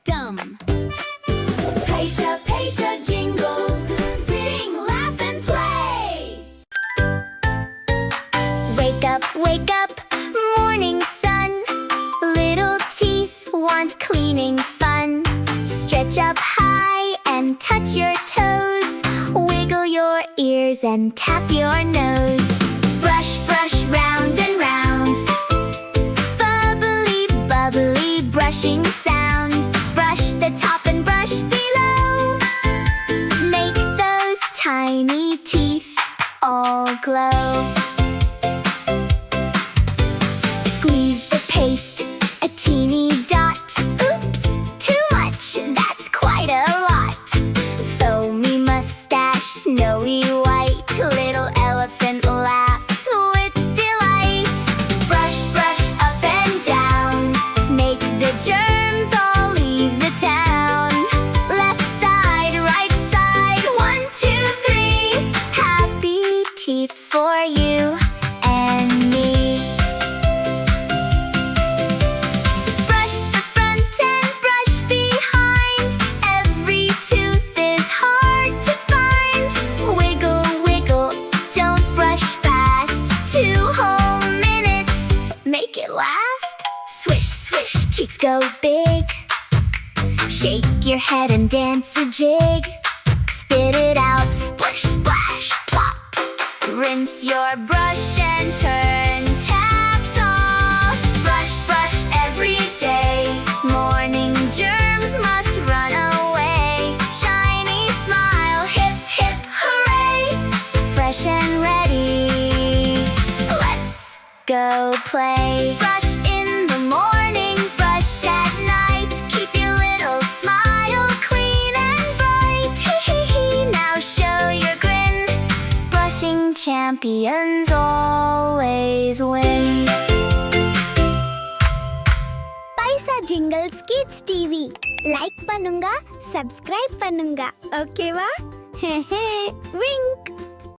Dumb. Paisha, Paisha jingles. Sing, laugh, and play. Wake up, morning sun. Little teeth want cleaning fun. Stretch up high and touch your toes. Wiggle your ears and tap your nose. Brush, brush, round and round. Bubbly, bubbly, brushing sound. Brush the top and brush below. Make those tiny teeth all glow. Squeeze the paste, a teeny dot. Oops, too much, that's quite a lot. Foamy mustache, snowy white. Little elephant laughs with delight. Brush, brush, up and down. Make the germs all leave the town. Left side, right side, 1, 2, 3. Happy teeth for you and me. Brush the front and brush behind. Every tooth is hard to find. Wiggle, wiggle, don't brush fast. 2 whole minutes, make it last. Swish, swish, cheeks go big. Shake your head and dance a jig. Spit it out, splish, splash, plop. Rinse your brush and turn taps off. Brush, brush every day. Morning germs must run away. Shiny smile, hip, hip, hooray. Fresh and ready. Let's go play. Brush in the morning, brush at night. Keep your little smile clean and bright. Now show your grin. Brushing champions always win. Paisa jingles kids TV like பண்ணுங்க, subscribe பண்ணுங்க. ஓகேவா? Wing.